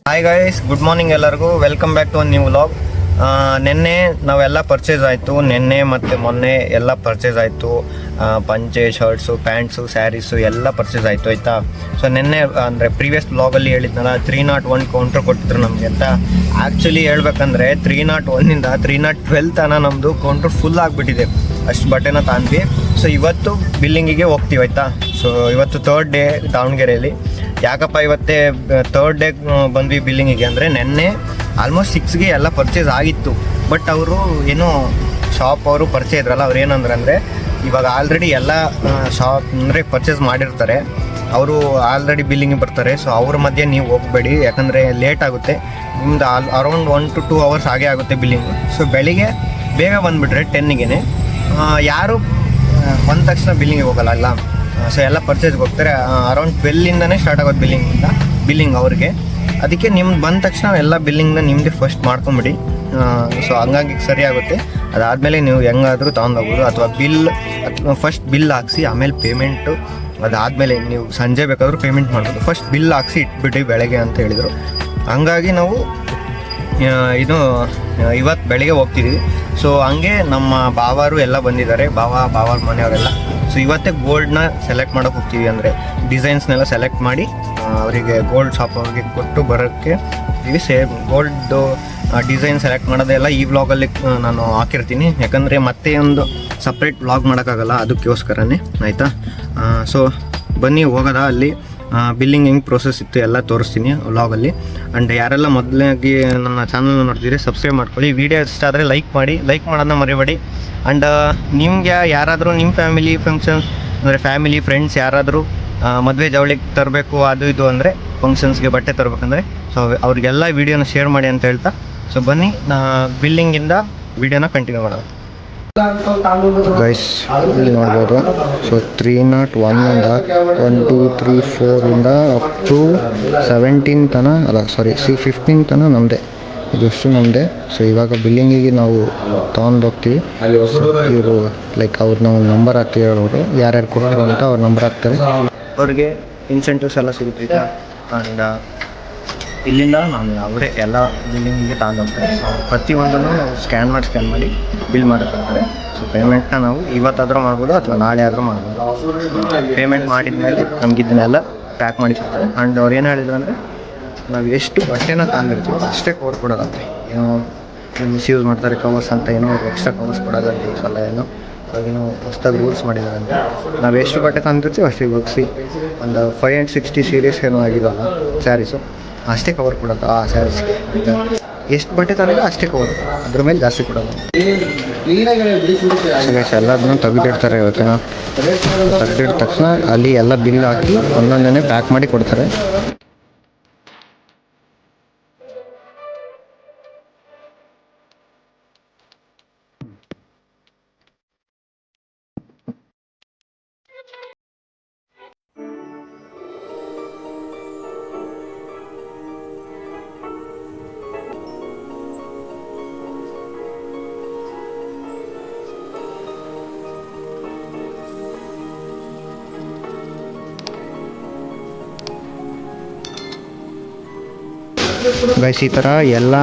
Hi guys, good morning ಎಲ್ಲರಿಗೂ. Welcome back to one new vlog. ನಿನ್ನೆ ನಾವೆಲ್ಲ purchase ಆಯಿತು. ನಿನ್ನೆ ಮತ್ತು ಮೊನ್ನೆ ಎಲ್ಲ ಪರ್ಚೇಸ್ ಆಯಿತು. ಪಂಚೆ, ಶರ್ಟ್ಸು, ಪ್ಯಾಂಟ್ಸು, ಸ್ಯಾರೀಸು ಎಲ್ಲ ಪರ್ಚೇಸ್ ಆಯಿತು, ಆಯಿತಾ. ಸೊ ನಿನ್ನೆ ಅಂದರೆ ಪ್ರೀವಿಯಸ್ ವ್ಲಾಗಲ್ಲಿ ಹೇಳಿದ್ನಲ್ಲ 301 ಕೌಂಟ್ರ್ ಕೊಟ್ಟಿದ್ರು ನಮಗೆ ಅಂತ. ಆ್ಯಕ್ಚುಲಿ ಹೇಳ್ಬೇಕಂದ್ರೆ 301ಇಂದ 312 ತನಕ ನಮ್ಮದು ಕೌಂಟ್ರ್ ಫುಲ್ ಆಗಿಬಿಟ್ಟಿದೆ. ಅಷ್ಟು ಬಟ್ಟೆನ ತಾಂದ್ವಿ. ಸೊ ಇವತ್ತು ಬಿಲ್ಲಿಂಗಿಗೆ ಹೋಗ್ತೀವಿ, ಆಯಿತಾ. ಸೊ ಇವತ್ತು 3rd ಡೇ ದಾವಣಗೆರೆಯಲ್ಲಿ. ಯಾಕಪ್ಪ ಇವತ್ತೇ 3rd ಡೇ ಬಂದ್ವಿ ಬಿಲ್ಲಿಂಗಿಗೆ ಅಂದರೆ, ನೆನ್ನೆ ಆಲ್ಮೋಸ್ಟ್ 6ಗೆ ಎಲ್ಲ ಪರ್ಚೇಸ್ ಆಗಿತ್ತು. ಬಟ್ ಅವರು ಏನೋ ಶಾಪ್ ಅವರು ಪರಿಚಯ ಇದ್ರಲ್ಲ, ಅವ್ರು ಏನಂದ್ರೆ ಇವಾಗ ಆಲ್ರೆಡಿ ಎಲ್ಲ ಶಾಪ್ ಅಂದರೆ ಪರ್ಚೇಸ್ ಮಾಡಿರ್ತಾರೆ, ಅವರು ಆಲ್ರೆಡಿ ಬಿಲ್ಲಿಂಗಿಗೆ ಬರ್ತಾರೆ. ಸೊ ಅವ್ರ ಮಧ್ಯೆ ನೀವು ಹೋಗಬೇಡಿ, ಯಾಕಂದರೆ ಲೇಟ್ ಆಗುತ್ತೆ ನಿಮ್ದು. ಅರೌಂಡ್ 1 to 2 hours ಹಾಗೆ ಆಗುತ್ತೆ ಬಿಲ್ಲಿಂಗು. ಸೊ ಬೆಳಿಗ್ಗೆ ಬೇಗ ಬಂದುಬಿಟ್ರೆ 10ಗೆ ಯಾರು ಬಂದ ತಕ್ಷಣ ಬಿಲ್ಲಿಂಗಿಗೆ ಹೋಗಲ್ಲ ಅಲ್ಲ. ಸೊ ಎಲ್ಲ ಪರ್ಚೇಸ್ಗೆ ಹೋಗ್ತಾರೆ. ಅರೌಂಡ್ 12ಇಂದನೇ ಸ್ಟಾರ್ಟ್ ಆಗೋದು ಬಿಲ್ಲಿಂಗ್ ಅವ್ರಿಗೆ. ಅದಕ್ಕೆ ನಿಮ್ದು ಬಂದ ತಕ್ಷಣ ಎಲ್ಲ ಬಿಲ್ಲಿಂಗ್ನ ನಿಮ್ಮದೇ ಫಸ್ಟ್ ಮಾಡ್ಕೊಂಬಿಡಿ. ಸೊ ಹಂಗಾಗಿ ಸರಿ ಆಗುತ್ತೆ. ಅದಾದಮೇಲೆ ನೀವು ಹೆಂಗಾದರೂ ತೊಗೊಂಡೋಗ್ಬೋದು, ಅಥವಾ ಫಸ್ಟ್ ಬಿಲ್ ಹಾಕ್ಸಿ ಆಮೇಲೆ ಪೇಮೆಂಟು. ಅದಾದಮೇಲೆ ನೀವು ಸಂಜೆ ಬೇಕಾದರೂ ಪೇಮೆಂಟ್ ಮಾಡ್ಬೋದು. ಫಸ್ಟ್ ಬಿಲ್ ಹಾಕ್ಸಿ ಇಟ್ಬಿಟ್ಟು ಬೆಳಗ್ಗೆ ಅಂತ ಹೇಳಿದರು. ಹಂಗಾಗಿ ನಾವು ಇದು ಇವತ್ತು ಬೆಳಗ್ಗೆ ಹೋಗ್ತಿದ್ದೀವಿ. ಸೊ ಹಂಗೆ ನಮ್ಮ ಬಾವಾರು ಎಲ್ಲ ಬಂದಿದ್ದಾರೆ, ಬಾವಾರ ಮನೆಯವರೆಲ್ಲ. ಸೊ ಇವತ್ತೇ ಗೋಲ್ಡ್ನ ಸೆಲೆಕ್ಟ್ ಮಾಡೋಕೆ ಹೋಗ್ತೀವಿ. ಅಂದರೆ ಡಿಸೈನ್ಸ್ನೆಲ್ಲ ಸೆಲೆಕ್ಟ್ ಮಾಡಿ ಅವರಿಗೆ ಗೋಲ್ಡ್ ಶಾಪ್ ಅವ್ರಿಗೆ ಕೊಟ್ಟು ಬರೋಕ್ಕೆ ಇವಿ. ಗೋಲ್ಡ್ದು ಡಿಸೈನ್ ಸೆಲೆಕ್ಟ್ ಮಾಡೋದೆಲ್ಲ ಈ ವ್ಲಾಗಲ್ಲಿ ನಾನು ಹಾಕಿರ್ತೀನಿ, ಯಾಕಂದರೆ ಮತ್ತೆ ಒಂದು ಸಪ್ರೇಟ್ ವ್ಲಾಗ್ ಮಾಡೋಕ್ಕಾಗಲ್ಲ, ಅದಕ್ಕೋಸ್ಕರನೇ, ಆಯಿತಾ. ಸೊ ಬನ್ನಿ ಹೋಗೋದ. ಅಲ್ಲಿ ಬಿಲ್ಲಿಂಗ್ ಹೆಂಗೆ ಪ್ರೋಸೆಸ್ ಇತ್ತು ಎಲ್ಲ ತೋರಿಸ್ತೀನಿ ವ್ಲಾಗಲ್ಲಿ. ಆ್ಯಂಡ್ ಯಾರೆಲ್ಲ ಮೊದಲಾಗಿ ನನ್ನ ಚಾನಲ್ನ ನೋಡ್ತಿದ್ದೀರಿ ಸಬ್ಸ್ಕ್ರೈಬ್ ಮಾಡ್ಕೊಳ್ಳಿ. ವಿಡಿಯೋ ಇಷ್ಟ ಆದರೆ ಲೈಕ್ ಮಾಡೋದನ್ನ ಮರಿಬೇಡಿ. ಆ್ಯಂಡ್ ನಿಮ್ಗೆ ಯಾರಾದರೂ ನಿಮ್ಮ ಫ್ಯಾಮಿಲಿ ಫಂಕ್ಷನ್ಸ್ ಅಂದರೆ ಫ್ಯಾಮಿಲಿ ಫ್ರೆಂಡ್ಸ್ ಯಾರಾದರೂ ಮದುವೆ ಜವಳಿಗೆ ತರಬೇಕು ಅದು ಇದು ಅಂದರೆ, ಫಂಕ್ಷನ್ಸ್ಗೆ ಬಟ್ಟೆ ತರಬೇಕಂದ್ರೆ, ಸೊ ಅವ್ರಿಗೆಲ್ಲ ವೀಡಿಯೋನ ಶೇರ್ ಮಾಡಿ ಅಂತ ಹೇಳ್ತಾ. ಸೊ ಬನ್ನಿ ಬಿಲ್ಲಿಂಗಿಂದ ವೀಡಿಯೋನ ಕಂಟಿನ್ಯೂ ಮಾಡೋಣ. ಗೈಸ್ ಇಲ್ಲಿ ನೋಡ್ಬೋದು. ಸೊ 301ಇಂದ 1 2 3 4ಇಂದ ಅಪ್ ಟು 17 ತನಕ, ಅಲ್ಲ ಸಾರಿ 15 ತನಕ ನಮ್ಮದೇ, ಇದಷ್ಟು ನಮ್ಮದೇ. ಸೊ ಇವಾಗ ಬಿಲ್ಲಿಂಗಿಗೆ ನಾವು ತೊಗೊಂಡು ಹೋಗ್ತೀವಿ. ಇವರು ಲೈಕ್ ಅವ್ರು ನಾವು ನಂಬರ್ ಹಾಕ್ತೀವಿ, ಅವರು ಯಾರ್ಯಾರು ಕೊಟ್ಟರು ಅಂತ ಅವ್ರ ನಂಬರ್ ಹಾಕ್ತಾರೆ. ಅವ್ರಿಗೆ ಇನ್ಸೆಂಟಿವ್ಸ್ ಎಲ್ಲ ಸಿಗುತ್ತೆ. ಆ್ಯಂಡ್ ಇಲ್ಲಿಂದ ನಾನು ಅವರೇ ಎಲ್ಲ ಬಿಲ್ಲಿಂಗಿಗೆ ತಗೊಂಡು ಹೋಗ್ತಾರೆ. ಪ್ರತಿಯೊಂದನ್ನು ನಾವು ಸ್ಕ್ಯಾನ್ ಮಾಡಿ ಬಿಲ್ ಮಾಡೋಕ್ಕಾಗ್ತಾರೆ. ಸೊ ಪೇಮೆಂಟ್ನ ನಾವು ಇವತ್ತಾದರೂ ಮಾಡ್ಬೋದು ಅಥವಾ ನಾಳೆ ಆದರೂ ಮಾಡ್ಬೋದು. ಪೇಮೆಂಟ್ ಮಾಡಿದ ಮೇಲೆ ನಮ್ಗೆ ಇದನ್ನೆಲ್ಲ ಪ್ಯಾಕ್ ಮಾಡಿ ಕೊಡ್ತಾರೆ. ಆ್ಯಂಡ್ ಅವ್ರು ಏನು ಹೇಳಿದ್ರು ಅಂದರೆ, ನಾವು ಎಷ್ಟು ಬಟ್ಟೆನ ತಗೊಂಡಿರ್ತೀವಿ ಅಷ್ಟೇ ಕವರ್ ಕೊಡೋದಂತೆ. ಏನೋ ಮಿಸ್ಯೂಸ್ ಮಾಡ್ತಾರೆ ಕವರ್ಸ್ ಅಂತ, ಏನೋ ಎಕ್ಸ್ಟ್ರಾ ಕವರ್ಸ್ ಕೊಡೋದಂತೆ ಈ ಸಲ. ಏನೋ ಹೊಸ್ದಾಗಿ ರೂಲ್ಸ್ ಮಾಡಿದಾರಂತೆ. ನಾವು ಎಷ್ಟು ಬಟ್ಟೆ ತಂದಿರ್ತೀವಿ ಅಷ್ಟೇ ಹೋಗಿಸಿ. ಒಂದು 5 and 60 ಸೀರೀಸ್ ಏನೋ ಆಗಿದಲ್ಲ ಸ್ಯಾರೀಸು, ಅಷ್ಟೇ ಕವರ್ ಕೊಡೋದು ಆ ಸ್ಯಾರೀಸ್ಗೆ. ಎಷ್ಟು ಬಟ್ಟೆ ತಂದಿಲ್ಲ ಅಷ್ಟೇ ಕವರ್, ಅದ್ರ ಮೇಲೆ ಜಾಸ್ತಿ ಕೊಡೋದು. ಎಲ್ಲದನ್ನೂ ತೆಗೆದಿಡ್ತಾರೆ. ಇವತ್ತಿನ ತೆಗೆದಿಟ್ಟ ತಕ್ಷಣ ಅಲ್ಲಿ ಎಲ್ಲ ಬಿಲ್ ಹಾಕಿ ಒಂದೊಂದನ್ನೇ ಪ್ಯಾಕ್ ಮಾಡಿ ಕೊಡ್ತಾರೆ. ಗೈಸ್ ಈ ಥರ ಎಲ್ಲ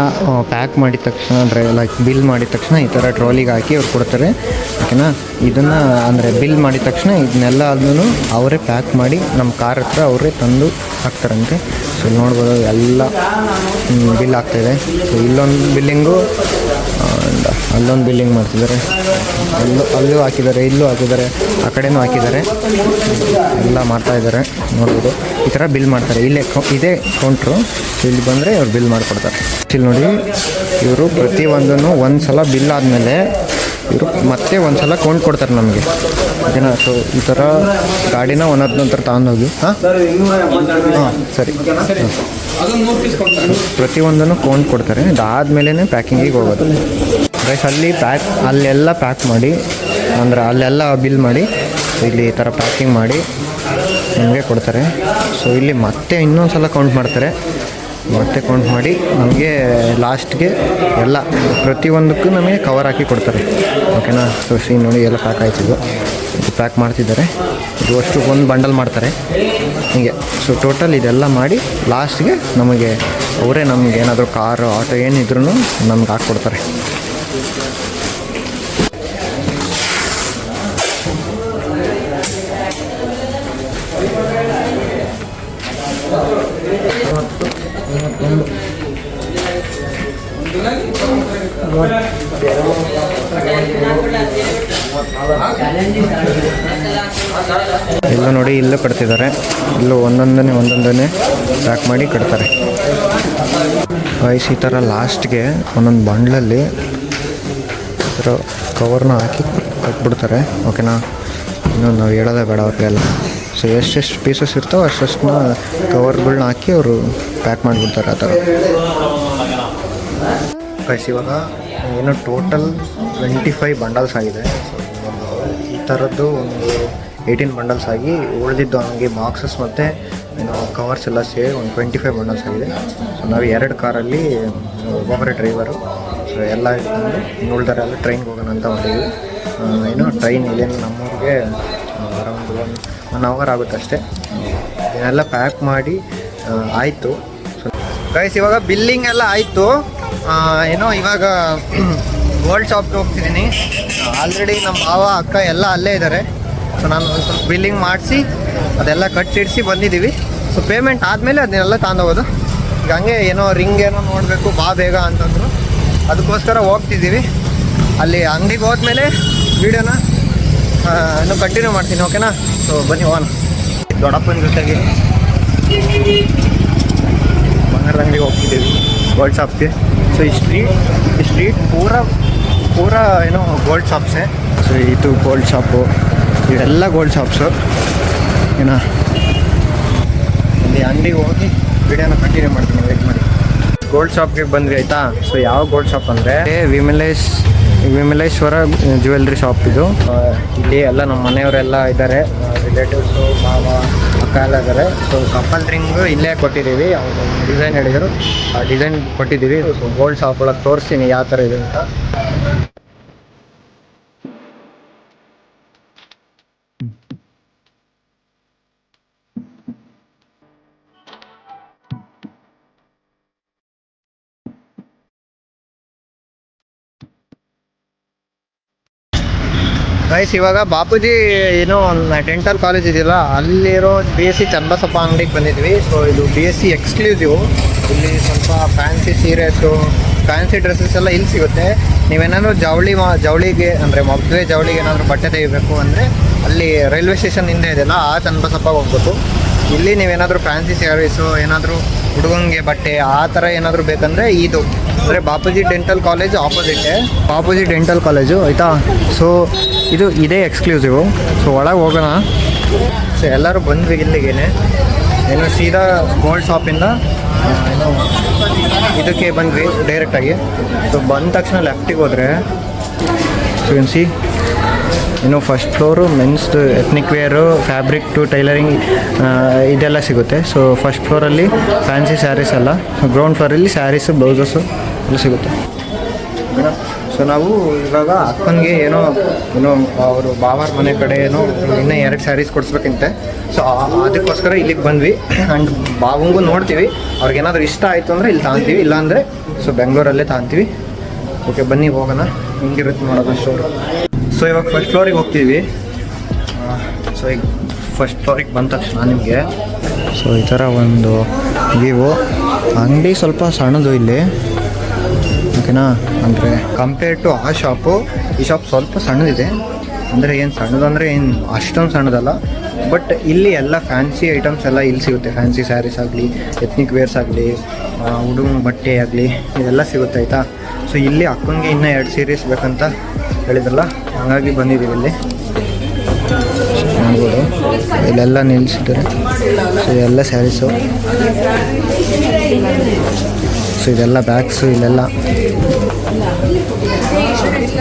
ಪ್ಯಾಕ್ ಮಾಡಿದ ತಕ್ಷಣ, ಅಂದರೆ ಲೈಕ್ ಬಿಲ್ ಮಾಡಿದ ತಕ್ಷಣ ಈ ಥರ ಟ್ರಾಲಿಗೆ ಹಾಕಿ ಅವ್ರು ಕೊಡ್ತಾರೆ, ಓಕೆನಾ. ಇದನ್ನು ಅಂದರೆ ಬಿಲ್ ಮಾಡಿದ ತಕ್ಷಣ ಇದನ್ನೆಲ್ಲ ಅದನ್ನು ಅವರೇ ಪ್ಯಾಕ್ ಮಾಡಿ ನಮ್ಮ ಕಾರ್ ಹತ್ರ ಅವರೇ ತಂದು ಹಾಕ್ತಾರಂತೆ. ಸೊ ನೋಡ್ಬೋದು ಎಲ್ಲ ಬಿಲ್ ಆಗ್ತಾಯಿದೆ. ಸೊ ಇಲ್ಲೊಂದು ಬಿಲ್ಲಿಂಗು, ಅಲ್ಲೊಂದು ಬಿಲ್ಲಿಂಗ್ ಮಾಡ್ತಿದ್ದಾರೆ, ಅಲ್ಲೂ ಹಾಕಿದ್ದಾರೆ, ಇಲ್ಲೂ ಹಾಕಿದ್ದಾರೆ, ಆ ಕಡೆನೂ ಹಾಕಿದ್ದಾರೆ, ಎಲ್ಲ ಮಾಡ್ತಾಯಿದ್ದಾರೆ. ನೋಡ್ಬೋದು ಈ ಥರ ಬಿಲ್ ಮಾಡ್ತಾರೆ. ಇದೇ ಕೌಂಟ್ರು. ಸೊ ಇಲ್ಲಿ ಬಂದರೆ ಇವ್ರು ಬಿಲ್ ಮಾಡಿಕೊಡ್ತಾರೆ. ಇಲ್ಲಿ ನೋಡಿ, ಇವರು ಪ್ರತಿಯೊಂದನ್ನು ಒಂದು ಸಲ ಬಿಲ್ ಆದಮೇಲೆ ಇವರು ಮತ್ತೆ ಒಂದು ಸಲ ಕೌಂಟ್ ಕೊಡ್ತಾರೆ ನಮಗೆ, ಓಕೆನಾ. ಸೊ ಈ ಥರ ಗಾಡಿನ ಒಂದೊಂದು ನಂತರ ತಗೊಂಡೋಗಿ ಸರಿ ಪ್ರತಿಯೊಂದನ್ನು ಕೌಂಟ್ ಕೊಡ್ತಾರೆ. ಅದಾದಮೇಲೆ ಪ್ಯಾಕಿಂಗಿಗೆ ಹೋಗೋದು. ಗೈಸ್ ಅಲ್ಲೆಲ್ಲ ಪ್ಯಾಕ್ ಮಾಡಿ, ಅಂದರೆ ಅಲ್ಲೆಲ್ಲ ಬಿಲ್ ಮಾಡಿ ಇಲ್ಲಿ ಈ ಥರ ಪ್ಯಾಕಿಂಗ್ ಮಾಡಿ ನಮಗೆ ಕೊಡ್ತಾರೆ. ಸೊ ಇಲ್ಲಿ ಮತ್ತೆ ಇನ್ನೊಂದು ಸಲ ಕೌಂಟ್ ಮಾಡ್ತಾರೆ. ಮತ್ತೆ ಕೌಂಟ್ ಮಾಡಿ ನಮಗೆ ಲಾಸ್ಟ್ಗೆ ಎಲ್ಲ ಪ್ರತಿಯೊಂದಕ್ಕೂ ನಮಗೆ ಕವರ್ ಹಾಕಿ ಕೊಡ್ತಾರೆ. ಓಕೆನಾ. ಸೊ ನೋಡಿ ಎಲ್ಲ ಪ್ಯಾಕ್ ಆಯ್ತಿದ್ದು, ಇದು ಪ್ಯಾಕ್ ಮಾಡ್ತಿದ್ದಾರೆ. ಇದು ಅಷ್ಟು ಒಂದು ಬಂಡಲ್ ಮಾಡ್ತಾರೆ ಹೀಗೆ. ಸೊ ಟೋಟಲ್ ಇದೆಲ್ಲ ಮಾಡಿ ಲಾಸ್ಟ್ಗೆ ನಮಗೆ ಅವರೇ ನಮ್ಗೆ ಏನಾದರೂ ಕಾರು ಆಟೋ ಏನಿದ್ರೂ ನಮ್ಗೆ ಹಾಕ್ಕೊಡ್ತಾರೆ. ಎಲ್ಲ ನೋಡಿ ಇಲ್ಲೂ ಕಟ್ತಿದ್ದಾರೆ, ಇಲ್ಲೂ ಒಂದೊಂದನ್ನೇ ಪ್ಯಾಕ್ ಮಾಡಿ ಕಟ್ತಾರೆ. ಈ ಥರ ಲಾಸ್ಟ್ಗೆ ಒಂದೊಂದು ಬಂಡ್ಲಲ್ಲಿ ಈ ಥರ ಕವರ್ನ ಹಾಕಿ ಕಟ್ಬಿಡ್ತಾರೆ. ಓಕೆನಾ. ಇನ್ನೊಂದು ನಾವು ಹೇಳೋದೇ ಬೇಡ ಅವ್ರಿಗೆಲ್ಲ. ಸೊ ಎಷ್ಟೆಷ್ಟು ಪೀಸಸ್ ಇರ್ತಾವೆ ಅಷ್ಟನ್ನ ಕವರ್ಗಳನ್ನ ಹಾಕಿ ಅವರು ಪ್ಯಾಕ್ ಮಾಡಿಬಿಡ್ತಾರೆ ಆ ಥರ. ಇವಾಗ ಏನೋ ಟೋಟಲ್ 25 ಬಂಡಲ್ಸ್ ಆಗಿದೆ. ಈ ಥರದ್ದು ಒಂದು 18 ಬಂಡಲ್ಸ್ ಆಗಿ ಉಳಿದಿದ್ದು ಹಂಗೆ ಬಾಕ್ಸಸ್ ಮತ್ತು ಏನೋ ಕವರ್ಸ್ ಎಲ್ಲ ಸೇರಿ ಒಂದು 25 ಬಂಡಲ್ಸ್ ಆಗಿದೆ. ಸೊ ನಾವು 2 ಕಾರಲ್ಲಿ ಒಬ್ಬೊಬ್ಬರೇ ಡ್ರೈವರು. ಸೊ ಎಲ್ಲ ಇನ್ನು ಉಳಿದಾರೆಲ್ಲ ಟ್ರೈನ್ಗೆ ಹೋಗೋಣ ಅಂತ ಮಾಡಿದ್ವಿ. ಏನೋ ಟ್ರೈನ್ ಇಲ್ಲೇನು ನಮ್ಮೂರಿಗೆ ಅರೌಂಡ್ 1 ಅವರ್ ಆಗುತ್ತೆ ಅಷ್ಟೇ. ಇದನ್ನೆಲ್ಲ ಪ್ಯಾಕ್ ಮಾಡಿ ಆಯಿತು. ಸೊ ಗೈಸ್ ಇವಾಗ ಬಿಲ್ಲಿಂಗ್ ಎಲ್ಲ ಆಯಿತು. ಏನೋ ಇವಾಗ ಗೋಲ್ಡ್ ಶಾಪ್ಗೆ ಹೋಗ್ತಿದ್ದೀನಿ. ಆಲ್ರೆಡಿ ನಮ್ಮ ಮಾವ ಅಕ್ಕ ಎಲ್ಲ ಅಲ್ಲೇ ಇದ್ದಾರೆ. ಸೊ ನಾನು ಒಂದು ಸ್ವಲ್ಪ ಬಿಲ್ಲಿಂಗ್ ಮಾಡಿಸಿ ಅದೆಲ್ಲ ಕಟ್ಟಿಡಿಸಿ ಬಂದಿದ್ದೀವಿ. ಸೊ ಪೇಮೆಂಟ್ ಆದಮೇಲೆ ಅದನ್ನೆಲ್ಲ ತಗೊಂಡೋಗೋದು. ಈಗ ಹಂಗೆ ಏನೋ ರಿಂಗ್ ಏನೋ ನೋಡಬೇಕು ಬಾ ಬೇಗ ಅಂತಂದರು, ಅದಕ್ಕೋಸ್ಕರ ಹೋಗ್ತಿದ್ದೀವಿ. ಅಲ್ಲಿ ಅಂಗಡಿಗೆ ಹೋದ್ಮೇಲೆ ವೀಡಿಯೋನ ಇನ್ನೂ ಕಂಟಿನ್ಯೂ ಮಾಡ್ತೀನಿ. ಓಕೆನಾ. ಸೊ ಬನ್ನಿ ಹೋಗೋಣ. ದೊಡ್ಡಪ್ಪನ ಜೊತೆಗೆ ಬಂಗಾರದ ಅಂಗಡಿಗೆ ಹೋಗ್ತಿದ್ದೀವಿ, ಗೋಲ್ಡ್ ಶಾಪ್ಗೆ. ಸೊ ಈ ಸ್ಟ್ರೀಟ್ ಪೂರ ಏನೋ ಗೋಲ್ಡ್ ಶಾಪ್ಸೇ. ಸೊ ಇದು ಗೋಲ್ಡ್ ಶಾಪು, ಇವೆಲ್ಲ ಗೋಲ್ಡ್ ಶಾಪ್ಸು. ಏನೋ ಇಲ್ಲಿ ಅಂಗಡಿಗೆ ಹೋಗಿ ವಿಡಿಯೋನ ಕಂಟಿನ್ಯೂ ಮಾಡ್ತೀನಿ, ವೇಟ್ ಮಾಡಿ. ಗೋಲ್ಡ್ ಶಾಪ್ಗೆ ಬಂದ್ವಿ ಆಯಿತಾ. ಸೊ ಯಾವ ಗೋಲ್ಡ್ ಶಾಪ್ ಅಂದರೆ ವಿಮಲೇಶ್ವರ ಜ್ಯುವೆಲ್ರಿ ಶಾಪ್ ಇದು. ಇಲ್ಲಿ ಎಲ್ಲ ನಮ್ಮ ಮನೆಯವರೆಲ್ಲ ಇದ್ದಾರೆ, ರಿಲೇಟಿವ್ಸು, ಮಾವ, ಅಕ್ಕ ಎಲ್ಲ ಇದ್ದಾರೆ. ಸೊ ಕಪಲ್ ರಿಂಗು ಇಲ್ಲೇ ಕೊಟ್ಟಿದ್ದೀವಿ. ಅವರು ಡಿಸೈನ್ ಹೇಳಿದರು, ಆ ಡಿಸೈನ್ ಕೊಟ್ಟಿದ್ದೀವಿ. ಸೊ ಗೋಲ್ಡ್ ಶಾಪ್ ಒಳಗೆ ತೋರಿಸ್ತೀನಿ ಯಾವ ಥರ ಇದೆ ಅಂತ. ಗೈಸ್ ಇವಾಗ ಬಾಪೂಜಿ ಏನೋ ಡೆಂಟಲ್ ಕಾಲೇಜ್ ಇದೆಯಲ್ಲ, ಅಲ್ಲಿರೋ BSc ಚನ್ನಬಸಪ್ಪ ಅಂಗಡಿಗೆ ಬಂದಿದ್ವಿ. ಸೊ ಇದು BSc ಎಕ್ಸ್ಕ್ಲೂಸಿವ್. ಇಲ್ಲಿ ಸ್ವಲ್ಪ ಫ್ಯಾನ್ಸಿ ಸೀರೆಸು, ಫ್ಯಾನ್ಸಿ ಡ್ರೆಸ್ಸಸ್ ಎಲ್ಲ ಇಲ್ಲಿ ಸಿಗುತ್ತೆ. ನೀವೇನಾದರೂ ಜವಳಿಗೆ ಅಂದರೆ ಮದುವೆ ಜವಳಿಗೆ ಏನಾದರೂ ಬಟ್ಟೆ ತೆಗಿಬೇಕು ಅಂದರೆ ಅಲ್ಲಿ ರೈಲ್ವೆ ಸ್ಟೇಷನ್ ಹಿಂದೆ ಇದೆಯಲ್ಲ, ಆ ಚನ್ನಬಸಪ್ಪ ಹೋಗ್ಬೇಕು. ಇಲ್ಲಿ ನೀವೇನಾದರೂ ಫ್ಯಾನ್ಸಿ ಸ್ಯಾರೀಸು, ಏನಾದರೂ ಹುಡುಗಂಗೆ ಬಟ್ಟೆ ಆ ಥರ ಏನಾದರೂ ಬೇಕಂದರೆ ಇದು ಅಂದರೆ ಬಾಪೂಜಿ ಡೆಂಟಲ್ ಕಾಲೇಜ್ ಆಪೋಸಿಟ್ಟೆ, ಬಾಪೂಜಿ ಡೆಂಟಲ್ ಕಾಲೇಜು ಆಯಿತಾ. ಸೊ ಇದೇ ಎಕ್ಸ್ಕ್ಲೂಸಿವು. ಸೊ ಒಳಗೆ ಹೋಗೋಣ. ಸೊ ಎಲ್ಲರೂ ಬಂದ್ವಿ ಇಲ್ಲಿಗೇನೆ. ಏನೋ ಸೀದಾ ಗೋಲ್ಡ್ ಶಾಪಿಂದ ಏನೋ ಇದಕ್ಕೆ ಬಂದ್ವಿ ಡೈರೆಕ್ಟಾಗಿ. ಸೊ ಬಂದ ತಕ್ಷಣ ಲೆಫ್ಟಿಗೆ ಹೋದರೆ ಸೊ ಸಿ ಇನ್ನು ಫಸ್ಟ್ ಫ್ಲೋರು ಮೆನ್ಸ್ದು ethnic wear, fabric to tailoring ಇದೆಲ್ಲ ಸಿಗುತ್ತೆ. ಸೊ ಫಸ್ಟ್ ಫ್ಲೋರಲ್ಲಿ ಫ್ಯಾನ್ಸಿ ಸ್ಯಾರೀಸ್ ಎಲ್ಲ, ಗ್ರೌಂಡ್ ಫ್ಲೋರಲ್ಲಿ ಸ್ಯಾರೀಸು, ಬ್ಲೌಸಸ್ಸು ಎಲ್ಲ ಸಿಗುತ್ತೆ. ಸೊ ನಾವು ಇವಾಗ ಅಕ್ಕನಿಗೆ ಏನೋ ಅವರು ಬಾವಾರ ಮನೆ ಕಡೆ ಇನ್ನೂ 2 ಸ್ಯಾರೀಸ್ ಕೊಡಿಸ್ಬೇಕಂತೆ. ಸೊ ಅದಕ್ಕೋಸ್ಕರ ಇಲ್ಲಿಗೆ ಬಂದ್ವಿ. ಆ್ಯಂಡ್ ಬಾವಂಗೂ ನೋಡ್ತೀವಿ, ಅವ್ರಿಗೇನಾದರೂ ಇಷ್ಟ ಆಯಿತು ಅಂದರೆ ಇಲ್ಲಿ ತಗೊತೀವಿ, ಇಲ್ಲಾಂದರೆ ಸೊ ಬೆಂಗಳೂರಲ್ಲೇ ತಗೊತೀವಿ. ಓಕೆ ಬನ್ನಿ ಹೋಗೋಣ, ಹಿಂಗಿರುತ್ತೆ ನೋಡೋದು ಸ್ಟೋರು. ಸೊ ಇವಾಗ ಫಸ್ಟ್ ಫ್ಲೋರಿಗೆ ಹೋಗ್ತೀವಿ. ಸೊ ಈಗ ಫಸ್ಟ್ ಫ್ಲೋರಿಗೆ ಬಂದ ತಕ್ಷಣ ನಿಮಗೆ ಸೊ ಈ ಥರ ಒಂದು ವ್ಯೂ. ಅಂಗಡಿ ಸ್ವಲ್ಪ ಸಣ್ಣದು ಇಲ್ಲಿ, ಓಕೆನಾ. ಅಂದರೆ ಕಂಪೇರ್ ಟು ಆ ಶಾಪು ಈ ಶಾಪ್ ಸ್ವಲ್ಪ ಸಣ್ಣದಿದೆ. ಅಂದರೆ ಏನು ಸಣ್ಣದಂದರೆ ಏನು ಅಷ್ಟೊಂದು ಸಣ್ಣದಲ್ಲ, ಬಟ್ ಇಲ್ಲಿ ಎಲ್ಲ ಫ್ಯಾನ್ಸಿ ಐಟಮ್ಸ್ ಎಲ್ಲ ಇಲ್ಲಿ ಸಿಗುತ್ತೆ. ಫ್ಯಾನ್ಸಿ ಸ್ಯಾರೀಸ್ ಆಗಲಿ, ಎತ್ನಿಕ್ ವೇರ್ಸ್ ಆಗಲಿ, ಹುಡುಗನ ಬಟ್ಟೆ ಆಗಲಿ, ಇದೆಲ್ಲ ಸಿಗುತ್ತೆ ಆಯಿತಾ. ಸೊ ಇಲ್ಲಿ ಅಕ್ಕನಿಗೆ ಇನ್ನೂ 2 ಸೀರೀಸ್ ಬೇಕಂತ ಹೇಳಿದ್ರಲ್ಲ, ಹಾಗಾಗಿ ಬಂದಿದ್ದೀವಿ ಇಲ್ಲಿ. ನೋಡ್ಬೋದು ಇಲ್ಲೆಲ್ಲ ನಿಲ್ಲಿಸಿದ್ದಾರೆ. ಸೊ ಇದೆಲ್ಲ ಸ್ಯಾರೀಸು. ಸೊ ಇದೆಲ್ಲ ಬ್ಯಾಗ್ಸು ಇಲ್ಲೆಲ್ಲ,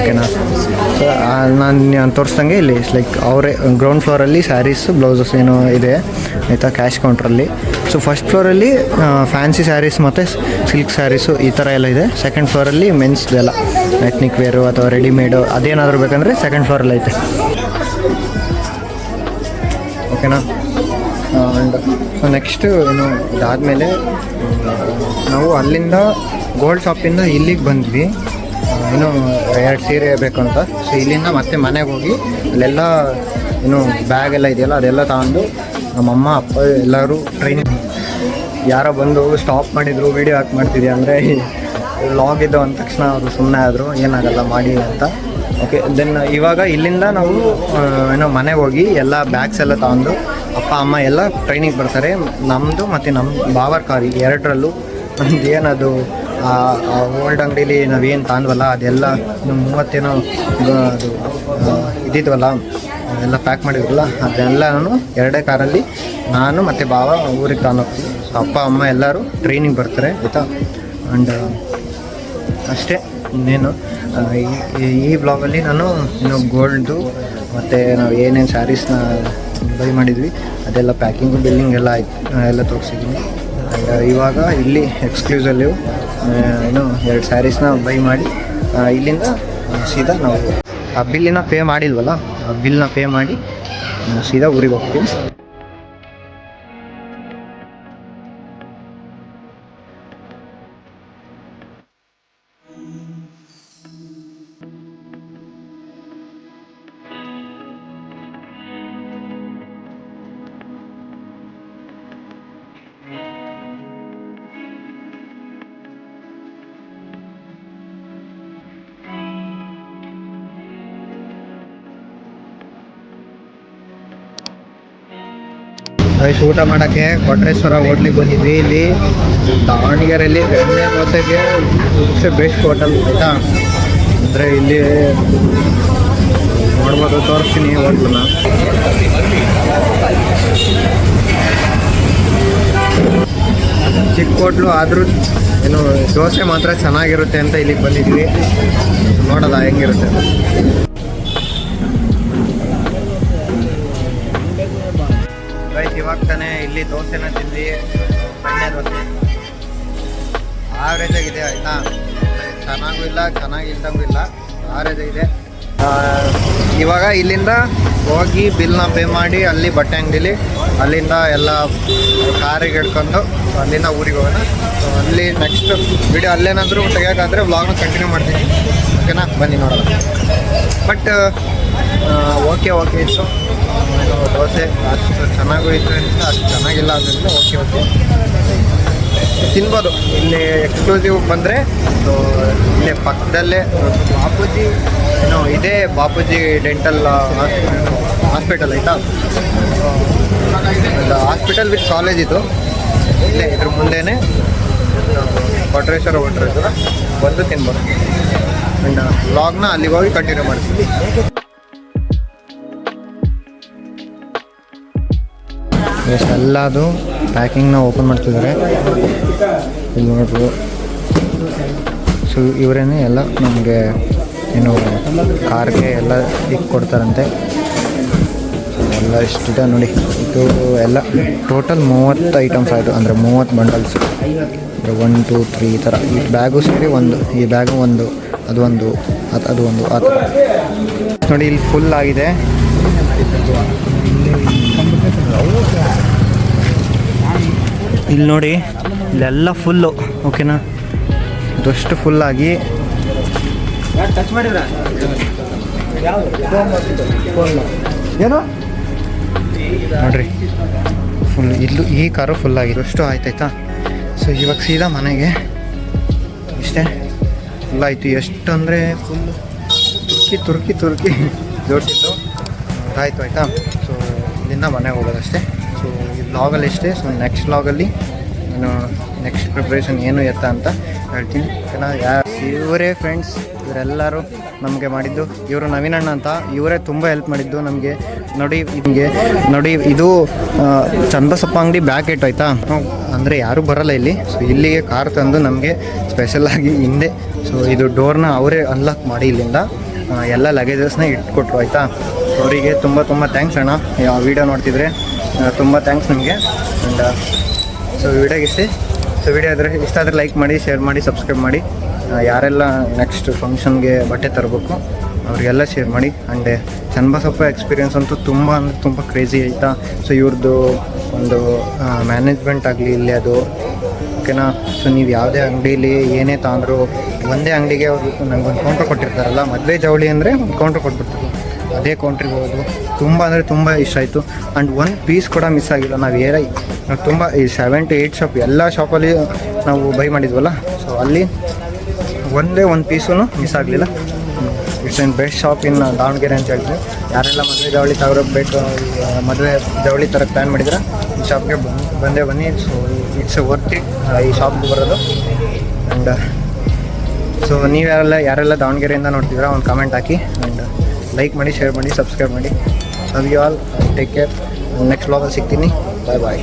ಓಕೆನಾ. ಸೊ ನಾನು ತೋರಿಸ್ದಂಗೆ ಇಲ್ಲಿ ಲೈಕ್ ಅವರೇ ಗ್ರೌಂಡ್ ಫ್ಲೋರಲ್ಲಿ ಸ್ಯಾರೀಸು ಬ್ಲೌಸಸ್ ಏನೋ ಇದೆ ಆಯಿತಾ, ಕ್ಯಾಶ್ ಕೌಂಟ್ರಲ್ಲಿ. ಸೊ ಫಸ್ಟ್ ಫ್ಲೋರಲ್ಲಿ ಫ್ಯಾನ್ಸಿ ಸ್ಯಾರೀಸ್ ಮತ್ತು ಸಿಲ್ಕ್ ಸ್ಯಾರೀಸು ಈ ಥರ ಎಲ್ಲ ಇದೆ. ಸೆಕೆಂಡ್ ಫ್ಲೋರಲ್ಲಿ ಮೆನ್ಸ್ದೆಲ್ಲ ಎತ್ನಿಕ್ ವೇರು ಅಥವಾ ರೆಡಿಮೇಡು ಅದೇನಾದರೂ ಬೇಕಂದರೆ ಸೆಕೆಂಡ್ ಫ್ಲೋರಲ್ಲಿ ಐತೆ. ಓಕೆನಾ. ಆ್ಯಂಡ್ ಸೊ ನೆಕ್ಸ್ಟು ಏನು ಇದಾದಮೇಲೆ ನಾವು ಅಲ್ಲಿಂದ ಗೋಲ್ಡ್ ಶಾಪಿಂದ ಇಲ್ಲಿಗೆ ಬಂದ್ವಿ. ಏನು 2 ಸೀರೆ ಬೇಕು ಅಂತ. ಸೊ ಇಲ್ಲಿಂದ ಮತ್ತೆ ಮನೆಗೆ ಹೋಗಿ ಅಲ್ಲೆಲ್ಲ ಏನು ಬ್ಯಾಗ್ ಎಲ್ಲ ಇದೆಯಲ್ಲ ಅದೆಲ್ಲ ತಗೊಂಡು ನಮ್ಮಮ್ಮ ಅಪ್ಪ ಎಲ್ಲರೂ ಟ್ರೈನಿಂಗ್ ಯಾರೋ ಬಂದು ಸ್ಟಾಪ್ ಮಾಡಿದರು, ವೀಡಿಯೋ ಹಾಕಿ ಮಾಡ್ತಿದ್ಯಾ ಅಂದರೆ ಲಾಗ್ ಇದು ಅಂದ ತಕ್ಷಣ ಅವರು ಸುಮ್ಮನೆ ಆದರು, ಏನಾಗಲ್ಲ ಮಾಡಿ ಅಂತ. ಓಕೆ, ದೆನ್ ಇವಾಗ ಇಲ್ಲಿಂದ ನಾವು ಏನೋ ಮನೆಗೆ ಹೋಗಿ ಎಲ್ಲ ಬ್ಯಾಗ್ಸ್ ಎಲ್ಲ ತಗೊಂಡು ಅಪ್ಪ ಅಮ್ಮ ಎಲ್ಲ ಟ್ರೈನಿಗೆ ಬರ್ತಾರೆ. ನಮ್ಮದು ಮತ್ತು ನಮ್ಮ ಬಾವರ್ ಕಾರ್ ಎರಡರಲ್ಲೂ ನಮ್ದು ಏನದು ಓಲ್ಡ್ ಅಂಗಡೀಲಿ ನಾವೇನು ತಾಂಡ್ವಲ್ಲ ಅದೆಲ್ಲ 30 ಅದು ಇದ್ದಿದ್ವಲ್ಲ ಎಲ್ಲ ಪ್ಯಾಕ್ ಮಾಡಿದ್ವಲ್ಲ ಅದೆಲ್ಲ ನಾನು 2 ಕಾರಲ್ಲಿ ನಾನು ಮತ್ತು ಬಾವ ಊರಿಗೆ ತಗೊಂಡೋಗ್ತೀವಿ. ಸೊ ಅಪ್ಪ ಅಮ್ಮ ಎಲ್ಲರೂ ಟ್ರೈನಿಗೆ ಬರ್ತಾರೆ ಆಯಿತಾ. ಆ್ಯಂಡ್ ಅಷ್ಟೇ, ಇನ್ನೇನು ಈ ಬ್ಲಾಗಲ್ಲಿ ನಾನು ಇನ್ನು ಗೋಲ್ಡು ಮತ್ತು ನಾವು ಏನೇನು ಸ್ಯಾರೀಸ್ನ ಬೈ ಮಾಡಿದ್ವಿ ಅದೆಲ್ಲ ಪ್ಯಾಕಿಂಗು ಬಿಲ್ಲಿಂಗ್ ಎಲ್ಲ ಎಲ್ಲ ತೋರಿಸಿದ್ದೀನಿ. ಆ್ಯಂಡ್ ಇವಾಗ ಇಲ್ಲಿ ಎಕ್ಸ್ಕ್ಲೂಸಲ್ಲಿ ಏನು 2 ಸ್ಯಾರೀಸ್ನ ಬೈ ಮಾಡಿ ಇಲ್ಲಿಂದ ಸೀದಾ ನಾವು ಆ ಬಿಲ್ಲಿನ ಪೇ ಮಾಡಿಲ್ವಲ್ಲ ಆ ಬಿಲ್ನ ಪೇ ಮಾಡಿ ಸೀದಾ ಊರಿಗೆ ಹೋಗ್ತೀವಿ. ಊಟ ಮಾಡೋಕ್ಕೆ ಕೊಟ್ರೇಶ್ವರ ಹೋಟ್ಲಿಗೆ ಬಂದಿದ್ವಿ. ಇಲ್ಲಿ ದಾವಣಗೆರೆಯಲ್ಲಿ ಬೆಣ್ಣೆ ದೋಸೆಗೆ ಬೆಸ್ಟ್ ಹೋಟೆಲ್ ಆಯಿತಾ. ಅಂದರೆ ಇಲ್ಲಿ ನೋಡ್ಬೋದು, ತೋರಿಸ್ತೀನಿ ಹೋಟ್ಲನ್ನ. ಚಿಕ್ಕ ಹೋಟ್ಲು ಆದರೂ ಏನು ದೋಸೆ ಮಾತ್ರ ಚೆನ್ನಾಗಿರುತ್ತೆ ಅಂತ ಇಲ್ಲಿಗೆ ಬಂದಿದ್ವಿ. ನೋಡೋದ ಹೆಂಗಿರುತ್ತೆ ಅಂತ. ಇವಾಗ ತಾನೇ ಇಲ್ಲಿ ದೋಸೆನ ತಿಂದು ಬೆಣ್ಣೆ ದೋಸೆ ಆವ್ರೇಜ್ ಆಗಿದೆ ಆಯಿತಾ. ಚೆನ್ನಾಗೂ ಇಲ್ಲ ಚೆನ್ನಾಗಿಲ್ದಂಗೂ ಇಲ್ಲ, ಆವ್ರೇಜ್ ಆಗಿದೆ. ಇವಾಗ ಇಲ್ಲಿಂದ ಹೋಗಿ ಬಿಲ್ನ ಪೇ ಮಾಡಿ ಅಲ್ಲಿ ಬಟ್ಟೆ ಅಂಗಡಿಲಿ ಅಲ್ಲಿಂದ ಎಲ್ಲ ಕಾರಿಗೆ ಹಿಡ್ಕೊಂಡು ಅಲ್ಲಿಂದ ಊರಿಗೆ ಹೋಗೋಣ. ಅಲ್ಲಿ ನೆಕ್ಸ್ಟ್ ವಿಡಿಯೋ ಅಲ್ಲೇನಾದರೂ ತೆಗಿಯೋಕ್ಕಾದರೆ ವ್ಲಾಗ್ನ ಕಂಟಿನ್ಯೂ ಮಾಡ್ತೀನಿ. ಓಕೆನಾ, ಬನ್ನಿ ನೋಡೋಣ. ಬಟ್ ಓಕೆ ಇತ್ತು ದೋಸೆ, ಅಷ್ಟು ಚೆನ್ನಾಗೂ ಇತ್ತು ಅಂತ ಅಷ್ಟು ಚೆನ್ನಾಗಿಲ್ಲ ಆದ್ದರಿಂದ ಓಕೆ ತಿನ್ಬೋದು. ಇಲ್ಲಿ ಎಕ್ಸ್ಕ್ಲೂಸಿವ್ ಬಂದರೆ ಸೊ ಇಲ್ಲೇ ಪಕ್ಕದಲ್ಲೇ ಬಾಪೂಜಿ ಏನೋ ಇದೆ, ಬಾಪೂಜಿ ಡೆಂಟಲ್ ಹಾಸ್ಪಿಟಲ್ ಆಯಿತಾ. ಹಾಸ್ಪಿಟಲ್ ವಿತ್ ಕಾಲೇಜ್ ಇದು ಇಲ್ಲೇ ಇದ್ರ ಮುಂದೆನೇ ಕೊಟ್ರೇಶ್ವರ ಹೊಂಟಿರ್ತೀರ ಬಂದು ತಿನ್ಬೋದು. ಆ್ಯಂಡ್ ವ್ಲಾಗ್ನ ಅಲ್ಲಿಗೆ ಹೋಗಿ ಕಂಟಿನ್ಯೂ ಮಾಡ್ತೀವಿ. ಎಲ್ಲದು ಪ್ಯಾಕಿಂಗ್ನ ಓಪನ್ ಮಾಡ್ತಿದ್ದಾರೆ ಇಲ್ಲಿ ನೋಡ್ಬೋದು. ಸೊ ಇವರೇನೆ ಎಲ್ಲ ನಮಗೆ ಏನು ಕಾರ್ಗೆ ಎಲ್ಲ ಕೊಡ್ತಾರಂತೆ. ಎಲ್ಲ ಎಷ್ಟಿದೆ ನೋಡಿ, ಇದು ಎಲ್ಲ ಟೋಟಲ್ 30 ಐಟಮ್ಸ್ ಆಯಿತು, ಅಂದರೆ 30 ಬಂಡಲ್ಸ್. 1 2 3 ಈ ಥರ ಈ ಬ್ಯಾಗು ಸೇರಿ ಒಂದು, ಈ ಬ್ಯಾಗು ಒಂದು, ಅದು ಒಂದು, ಅದು ಒಂದು, ಆ ಥರ ನೋಡಿ. ಇಲ್ಲಿ ಫುಲ್ ಆಗಿದೆ. ಇಲ್ಲಿ ನೋಡಿ, ಇಲ್ಲೆಲ್ಲ ಫುಲ್ಲು. ಓಕೆನಾ, ಇದಷ್ಟು ಫುಲ್ಲಾಗಿ ಏನು ನೋಡ್ರಿ, ಫುಲ್ ಇಲ್ಲೂ ಈ ಕಾರು ಫುಲ್ಲಾಗಿದೆ. ಅಷ್ಟು ಆಯ್ತಾಯ್ತಾ. ಸೊ ಇವಾಗ ಸೀದಾ ಮನೆಗೆ ಇಷ್ಟೇ ಫುಲ್ಲಾಯಿತು. ಎಷ್ಟು ಅಂದರೆ ಫುಲ್ ತುರ್ಕಿ ಜೋಡಿಸಿದ್ದು ಆಯಿತು ಆಯಿತಾ. ಸೊ ಇಲ್ಲಿಂದ ಮನೆಗೆ ಹೋಗೋದಷ್ಟೇ. ಸೊ ಈ ವ್ಲಾಗಲ್ಲಿ ಇಷ್ಟೇ. ಸೊ ನೆಕ್ಸ್ಟ್ ವ್ಲಾಗಲ್ಲಿ ನಾನು ನೆಕ್ಸ್ಟ್ ಪ್ರಿಪ್ರೇಷನ್ ಏನು ಎತ್ತ ಅಂತ ಹೇಳ್ತೀನಿ. ಓಕೆನಾ. ಇವರೇ ಫ್ರೆಂಡ್ಸ್, ಇವರೆಲ್ಲರೂ ನಮಗೆ ಮಾಡಿದ್ದು. ಇವರು ನವೀನಣ್ಣ ಅಂತ, ಇವರೇ ತುಂಬ ಹೆಲ್ಪ್ ಮಾಡಿದ್ದು ನಮಗೆ. ನೋಡಿ ಇದು ಚನ್ನಬಸಪ್ಪ ಅಂಗಡಿ ಬ್ಯಾಕ್ ಗೇಟ್ ಆಯಿತಾ. ಅಂದರೆ ಯಾರೂ ಬರೋಲ್ಲ ಇಲ್ಲಿ. ಸೊ ಇಲ್ಲಿಗೆ ಕಾರ್ ತಂದು ನಮಗೆ ಸ್ಪೆಷಲಾಗಿ ಹಿಂದೆ ಸೊ ಇದು ಡೋರ್ನ ಅವರೇ ಅನ್ಲಾಕ್ ಮಾಡಿ ಇಲ್ಲಿಂದ ಎಲ್ಲ ಲಗೇಜಸ್ನ ಇಟ್ಕೊಟ್ರು ಆಯಿತಾ. ಅವರಿಗೆ ತುಂಬ ಥ್ಯಾಂಕ್ಸ್ ಅಣ್ಣ, ವೀಡಿಯೋ ನೋಡ್ತಿದ್ರೆ ತುಂಬ ಥ್ಯಾಂಕ್ಸ್ ನಿಮಗೆ. ಆ್ಯಂಡ್ ಸೊ ವಿಡಿಯೋಗೆ ಇಷ್ಟೇ. ಸೊ ವಿಡಿಯೋ ಇಷ್ಟ ಆದರೆ ಲೈಕ್ ಮಾಡಿ, ಶೇರ್ ಮಾಡಿ, ಸಬ್ಸ್ಕ್ರೈಬ್ ಮಾಡಿ. ಯಾರೆಲ್ಲ ನೆಕ್ಸ್ಟ್ ಫಂಕ್ಷನ್ಗೆ ಬಟ್ಟೆ ತರಬೇಕು ಅವರಿಗೆಲ್ಲ ಶೇರ್ ಮಾಡಿ. ಆ್ಯಂಡ್ ಚನ್ನಬಸಪ್ಪ ಎಕ್ಸ್ಪೀರಿಯೆನ್ಸ್ ಅಂತೂ ತುಂಬ ಕ್ರೇಜಿ ಆಯಿತಾ. ಸೊ ಇವ್ರದ್ದು ಒಂದು ಮ್ಯಾನೇಜ್ಮೆಂಟ್ ಆಗಲಿ ಇಲ್ಲಿ ಅದು ಓಕೆನಾ. ಸೊ ನೀವು ಯಾವುದೇ ಅಂಗಡೀಲಿ ಏನೇ ತಗೊಂಡ್ರು ಒಂದೇ ಅಂಗಡಿಗೆ ಅವರು ನಂಗೆ ಒಂದು ಕೌಂಟ್ರ್ ಕೊಟ್ಟಿರ್ತಾರಲ್ಲ, ಮದುವೆ ಜವಳಿ ಅಂದರೆ ಒಂದು ಕೌಂಟ್ರ್ ಕೊಟ್ಬಿಡ್ತಾರೆ. ಅದೇ ಕೌಂಟ್ರಿಗೆ ಹೋಗೋದು ತುಂಬ ಇಷ್ಟ ಆಯಿತು. ಆ್ಯಂಡ್ ಒಂದು ಪೀಸ್ ಕೂಡ ಮಿಸ್ ಆಗಿಲ್ಲ. ನಾವು ತುಂಬ ಈ 7 to 8 ಶಾಪ್ ಎಲ್ಲ ಶಾಪಲ್ಲಿ ನಾವು ಬೈ ಮಾಡಿದ್ವಲ್ಲ, ಸೊ ಅಲ್ಲಿ ಒಂದೇ ಒಂದು ಪೀಸೂ ಮಿಸ್ ಆಗಲಿಲ್ಲ. ಇಟ್ಸ್ ಎನ್ ಬೆಸ್ಟ್ ಶಾಪ್ ಇನ್ ದಾವಣಗೆರೆ ಅಂತ ಹೇಳ್ತೀವಿ. ಯಾರೆಲ್ಲ ಮದುವೆ ಜವಳಿ ತಗೋಬೇಕು, ಮದುವೆ ಜವಳಿ ಥರಕ್ಕೆ ಪ್ಲ್ಯಾನ್ ಮಾಡಿದ್ರೆ ಈ ಶಾಪ್ಗೆ ಬಂದೇ ಬನ್ನಿ. ಸೊ ಇಟ್ಸ್ ವರ್ತ್ ಇಟ್ ಈ ಶಾಪ್ಗೆ ಬರೋದು. ಆ್ಯಂಡ್ ಸೊ ನೀವು ಯಾರೆಲ್ಲ ದಾವಣಗೆರೆಯಿಂದ ನೋಡ್ತಿದ್ದೀರಾ ಒಂದು ಕಾಮೆಂಟ್ ಹಾಕಿ. ಆ್ಯಂಡ್ ಲೈಕ್ ಮಾಡಿ, ಶೇರ್ ಮಾಡಿ, ಸಬ್ಸ್ಕ್ರೈಬ್ ಮಾಡಿ. Love you all, take care. Next ವ್ಲಾಗಲ್ಲಿ ಸಿಗ್ತೀನಿ. ಬಾಯ್.